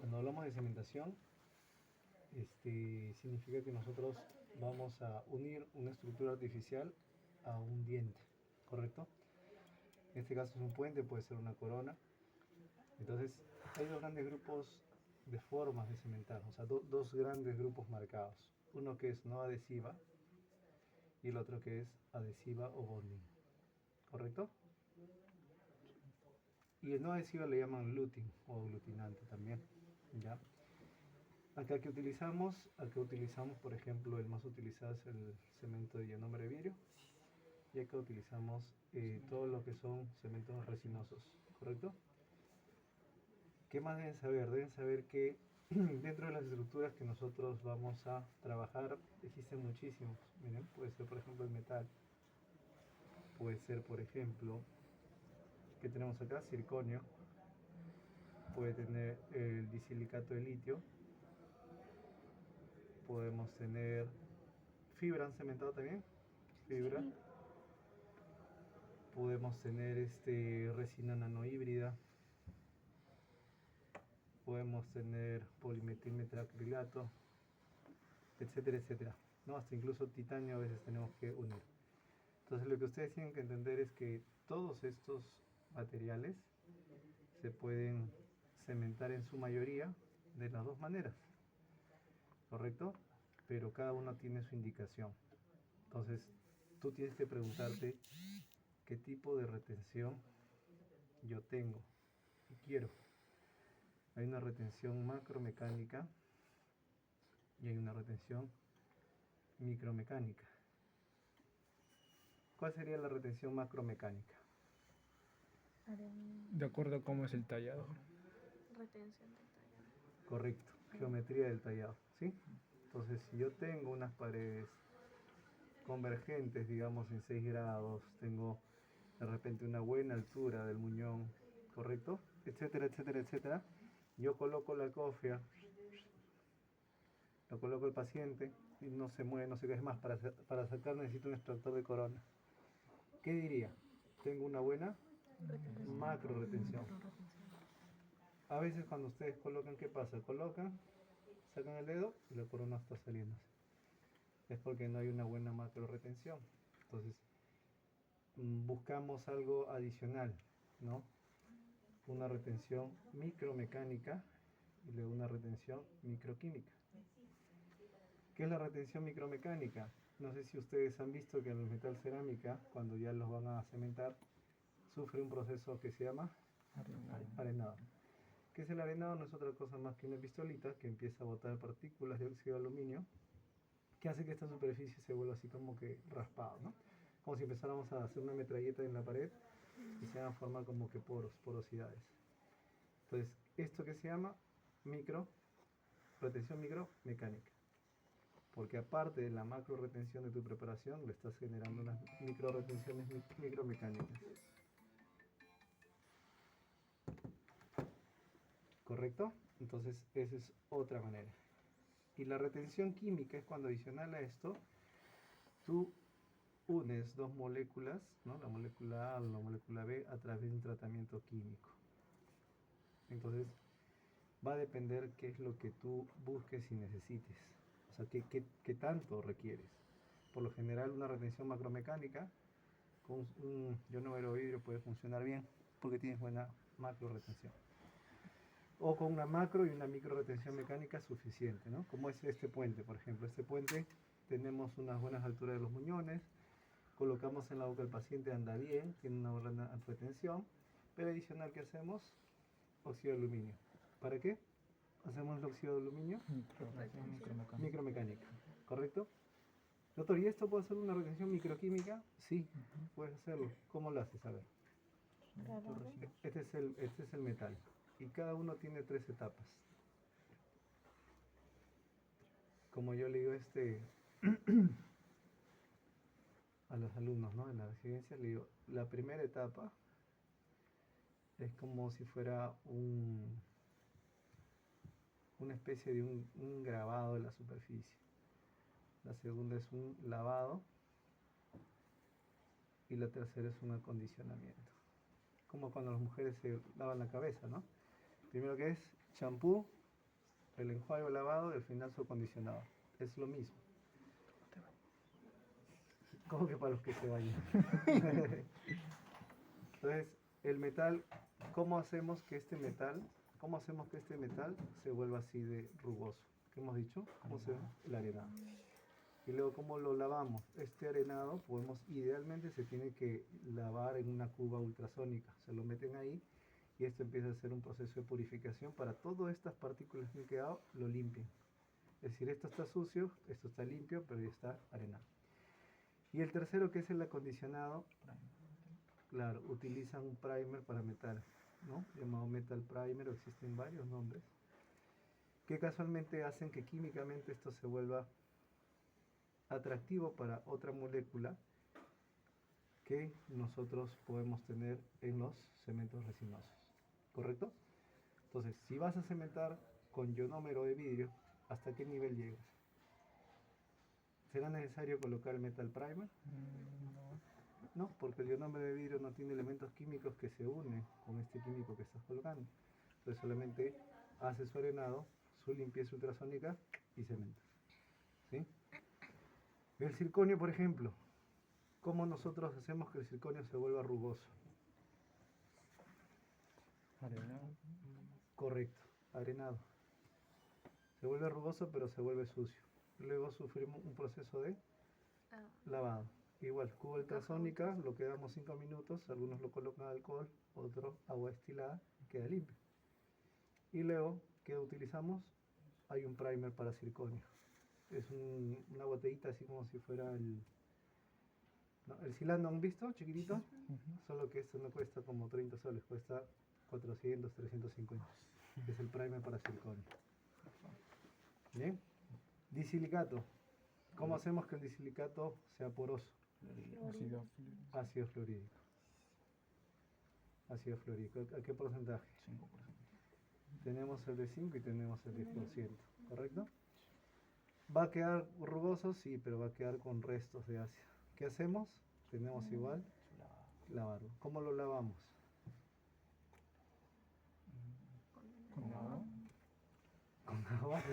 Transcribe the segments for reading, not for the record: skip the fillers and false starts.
Cuando hablamos de cementación, significa que nosotros vamos a unir una estructura artificial a un diente, ¿correcto? En este caso es un puente, puede ser una corona. Entonces, hay dos grandes grupos de formas de cementar, o sea, dos grandes grupos marcados. Uno que es no adhesiva y el otro que es adhesiva o bonding, ¿correcto? Y el no adhesiva le llaman luting o aglutinante también, ¿ya? Acá utilizamos, por ejemplo, el más utilizado es el cemento de ionombre de vidrio, y acá utilizamos todo lo que son cementos resinosos, ¿correcto? ¿Qué más deben saber? Deben saber que dentro de las estructuras que nosotros vamos a trabajar existen muchísimos. Miren, puede ser por ejemplo el metal, puede ser por ejemplo, que tenemos acá? Circonio, puede tener el disilicato de litio, podemos tener fibra, ¿han cementado también? Fibra. Sí. Podemos tener resina nanohíbrida, podemos tener polimetilmetacrilato, etcétera, etcétera, ¿no? Hasta incluso titanio a veces tenemos que unir. Entonces lo que ustedes tienen que entender es que todos estos materiales se pueden cementar en su mayoría de las dos maneras, ¿correcto? Pero cada uno tiene su indicación. Entonces tú tienes que preguntarte qué tipo de retención yo tengo y quiero. Hay una retención macromecánica y hay una retención micromecánica. ¿Cuál sería la retención macromecánica? De acuerdo a cómo es el tallado. Retención del tallado. Correcto, geometría del tallado, ¿sí? Entonces, si yo tengo unas paredes convergentes, digamos en 6 grados, tengo de repente una buena altura del muñón, ¿correcto? Etcétera, etcétera, etcétera. Yo coloco la cofia, lo coloco al paciente y no se mueve, no sé qué es más. Para sacar necesito un extractor de corona. ¿Qué diría? Tengo una buena macro retención. A veces cuando ustedes colocan, ¿qué pasa? Colocan, sacan el dedo y la corona está saliendo. Es porque no hay una buena macro retención. Entonces, buscamos algo adicional, ¿no? Una retención micromecánica y luego una retención microquímica. ¿Qué es la retención micromecánica? No sé si ustedes han visto que en el metal cerámica, cuando ya los van a cementar, sufre un proceso que se llama arenado. ¿Qué es el arenado? No es otra cosa más que una pistolita que empieza a botar partículas de óxido de aluminio, que hace que esta superficie se vuelva así como que raspado, ¿no? Como si empezáramos a hacer una metralleta en la pared y se van a formar como que porosidades. Entonces, esto que se llama retención micromecánica. Porque aparte de la macro retención de tu preparación, le estás generando unas micro retenciones micromecánicas. ¿Correcto? Entonces, esa es otra manera. Y la retención química es cuando adicional a esto, tú unes dos moléculas, ¿no? La molécula A o la molécula B a través de un tratamiento químico. Entonces, va a depender qué es lo que tú busques y necesites. O sea, qué tanto requieres. Por lo general, una retención macromecánica con un ionómero de vidrio puede funcionar bien porque tienes buena macro retención. O con una macro y una micro retención mecánica suficiente, ¿no? Como es este puente, por ejemplo. Este puente tenemos unas buenas alturas de los muñones, colocamos en la boca del paciente, anda bien, tiene una buena retención, pero adicional, ¿qué hacemos? Óxido de aluminio. ¿Para qué hacemos el óxido de aluminio? Micromecánica, ¿correcto? Doctor, ¿y esto puede ser una retención microquímica? Sí, puedes hacerlo. ¿Cómo lo haces? A ver. Este es el metal. Y cada uno tiene 3 etapas. Como yo le digo a los alumnos, ¿no? En la residencia le digo, la primera etapa es como si fuera una especie de un grabado de la superficie. La segunda es un lavado y la tercera es un acondicionamiento. Como cuando las mujeres se lavan la cabeza, ¿no? Primero que es champú, el enjuague o lavado y al final su acondicionado. Es lo mismo. ¿Cómo que para los que se vayan? Entonces, el metal, ¿cómo hacemos que este metal se vuelva así de rugoso? ¿Qué hemos dicho? ¿Cómo se el arenado? Y luego, ¿cómo lo lavamos? Este arenado, idealmente se tiene que lavar en una cuba ultrasónica. Se lo meten ahí y esto empieza a ser un proceso de purificación para todas estas partículas que han quedado, lo limpien. Es decir, esto está sucio, esto está limpio, pero ya está arenado. Y el tercero, que es el acondicionado, claro, utilizan un primer para metal, ¿no? Llamado metal primer, o existen varios nombres, que casualmente hacen que químicamente esto se vuelva atractivo para otra molécula que nosotros podemos tener en los cementos resinosos, ¿correcto? Entonces, si vas a cementar con ionómero de vidrio, ¿hasta qué nivel llegas? ¿Será necesario colocar el metal primer? No, porque el ionómero de vidrio no tiene elementos químicos que se unen con este químico que estás colocando. Entonces solamente hace su arenado, su limpieza ultrasónica y cementa. ¿Sí? El circonio, por ejemplo, ¿cómo nosotros hacemos que el circonio se vuelva rugoso? Arenado. Correcto, arenado. Se vuelve rugoso pero se vuelve sucio. Luego sufrimos un proceso de lavado. Igual, cuba ultrasónica, lo quedamos 5 minutos, algunos lo colocan alcohol, otros agua destilada, y queda limpio. Y luego, ¿qué utilizamos? Hay un primer para circonio. Es una botellita así como si fuera el Silano, ¿han visto? Chiquitito. Solo que esto no cuesta como 30 soles, cuesta 400, 350. Es el primer para circonio. ¿Bien? Disilicato. ¿Cómo hacemos que el disilicato sea poroso? Ácido. Ácido fluorídrico. Ácido fluorídrico. ¿A qué porcentaje? 5%. Tenemos el de 5 y tenemos el 10%, ¿correcto? ¿Va a quedar rugoso? Sí, pero va a quedar con restos de ácido. ¿Qué hacemos? Tenemos igual lavarlo. ¿Cómo lo lavamos? Con agua. Con agua.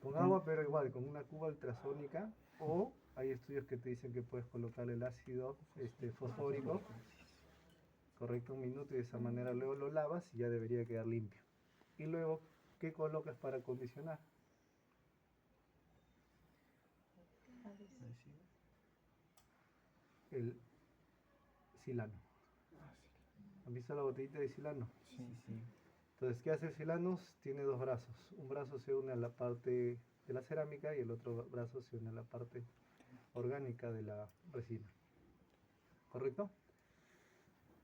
Con agua, pero igual, con una cuba ultrasónica, o hay estudios que te dicen que puedes colocar el ácido fosfórico, correcto, 1 minuto, y de esa manera luego lo lavas y ya debería quedar limpio. Y luego, ¿qué colocas para acondicionar? El silano. ¿Han visto la botellita de silano? Sí, sí. Entonces, ¿qué hace el silano? Tiene dos brazos. Un brazo se une a la parte de la cerámica y el otro brazo se une a la parte orgánica de la resina. ¿Correcto?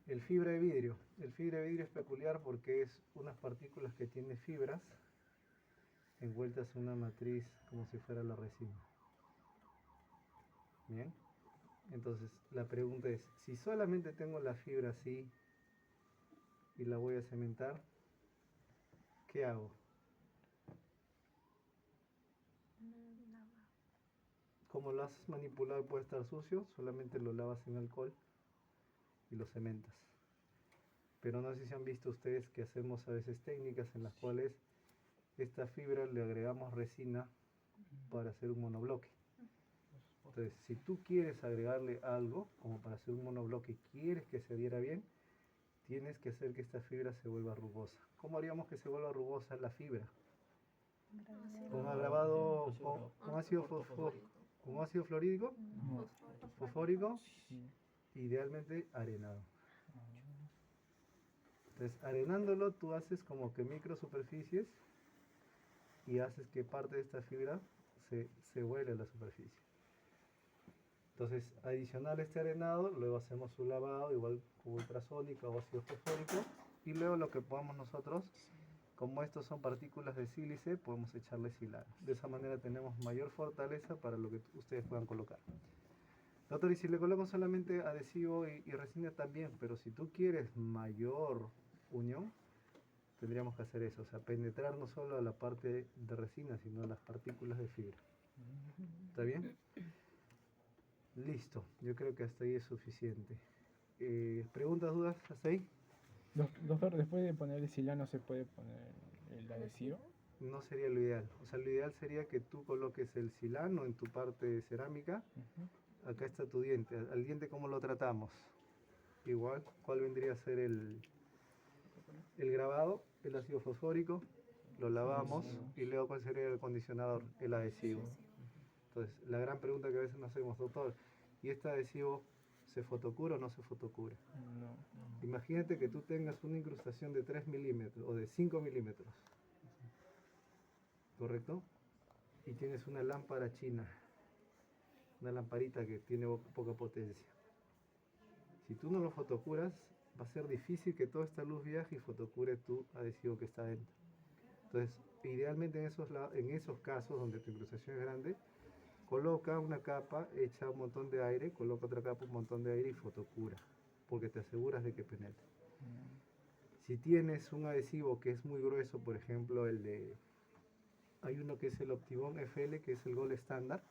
El fibra de vidrio. El fibra de vidrio es peculiar porque es unas partículas que tiene fibras envueltas en una matriz como si fuera la resina. Bien. Entonces, la pregunta es, si solamente tengo la fibra así y la voy a cementar, ¿qué hago? Como lo has manipulado puede estar sucio, solamente lo lavas en alcohol y lo cementas. Pero no sé si han visto ustedes que hacemos a veces técnicas en las cuales esta fibra le agregamos resina para hacer un monobloque. Entonces, si tú quieres agregarle algo, como para hacer un monobloque y quieres que se adhiera bien, tienes que hacer que esta fibra se vuelva rugosa. ¿Cómo haríamos que se vuelva rugosa la fibra? Con agravado, con ácido fluorídrico, fosfórico, idealmente arenado. Entonces, arenándolo, tú haces como que microsuperficies y haces que parte de esta fibra se vuele a la superficie. Entonces, adicional a este arenado, luego hacemos su lavado, igual con ultrasónica o ácido fosfórico, y luego lo que podamos nosotros, como estos son partículas de sílice, podemos echarle silano. De esa manera tenemos mayor fortaleza para lo que ustedes puedan colocar. Doctor, y si le coloco solamente adhesivo y resina también, pero si tú quieres mayor unión, tendríamos que hacer eso, o sea, penetrar no solo a la parte de resina, sino a las partículas de fibra. ¿Está bien? Listo, yo creo que hasta ahí es suficiente. ¿Preguntas, dudas? ¿Hasta ahí? Doctor, después de poner el silano se puede poner el adhesivo. No sería lo ideal. O sea, lo ideal sería que tú coloques el silano en tu parte cerámica. Ujú. Acá está tu diente. Al diente, ¿cómo lo tratamos? Igual, ¿cuál vendría a ser el grabado? El ácido fosfórico. Lo lavamos y luego, ¿cuál sería el acondicionador? El adhesivo. Entonces, la gran pregunta que a veces nos hacemos, doctor, ¿y este adhesivo se fotocura o no se fotocura? No. Imagínate que tú tengas una incrustación de 3 milímetros o de 5 milímetros, ¿correcto? Y tienes una lámpara china, una lamparita que tiene poca potencia. Si tú no lo fotocuras, va a ser difícil que toda esta luz viaje y fotocure tu adhesivo que está dentro. Entonces, idealmente en esos casos donde tu incrustación es grande, coloca una capa, echa un montón de aire, coloca otra capa, un montón de aire y fotocura, porque te aseguras de que penetre. Si tienes un adhesivo que es muy grueso, por ejemplo, hay uno que es el Optibond FL, que es el Gold estándar,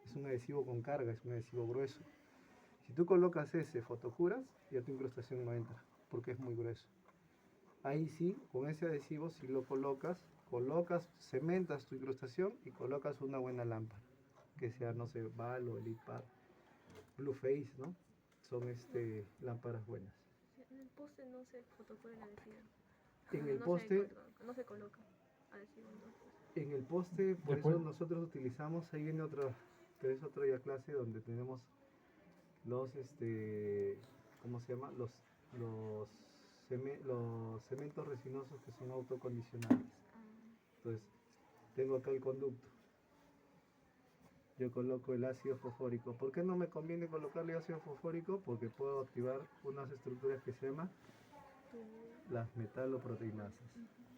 es un adhesivo con carga, es un adhesivo grueso. Si tú colocas ese, fotocuras, ya tu incrustación no entra, porque es muy grueso. Ahí sí, con ese adhesivo, si lo colocas, cementas tu incrustación y colocas una buena lámpara, que sea, no sé, Val o Elite Par, Blue Face, ¿no? Son lámparas buenas. En el poste no se fotocura el adhesivo. En el No poste, no se coloca adhesivo entonces. en el poste, por Después- eso nosotros utilizamos, ahí viene otra, pero es otra ya clase donde tenemos los, ¿cómo se llama? Los, los cementos resinosos que son autocondicionables. Entonces, tengo acá el conducto. Yo coloco el ácido fosfórico. ¿Por qué no me conviene colocarle ácido fosfórico? Porque puedo activar unas estructuras que se llaman las metaloproteinasas.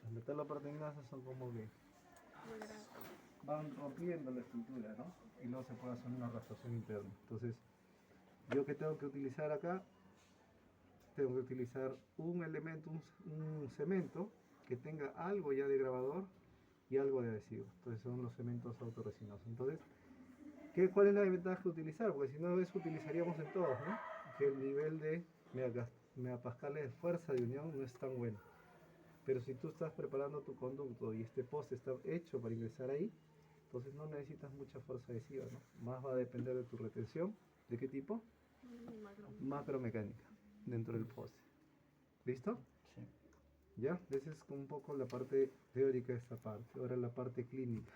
Las metaloproteinasas son como que Muy grave. van rompiendo la estructura, ¿no? Y luego se puede hacer una restauración interna. Entonces, ¿yo qué tengo que utilizar acá? Tengo que utilizar un elemento, un cemento que tenga algo ya de grabador y algo de adhesivo. Entonces son los cementos autorresinosos. Entonces, ¿cuál es la ventaja de utilizar? Porque si no, eso utilizaríamos en todos, ¿no? Que el nivel de megapascales de fuerza de unión no es tan bueno. Pero si tú estás preparando tu conducto y este poste está hecho para ingresar ahí, entonces no necesitas mucha fuerza adhesiva, ¿no? Más va a depender de tu retención. ¿De qué tipo? Macro. Macromecánica, dentro del poste. ¿Listo? Sí. ¿Ya? Esa es un poco la parte teórica de esta parte. Ahora la parte clínica.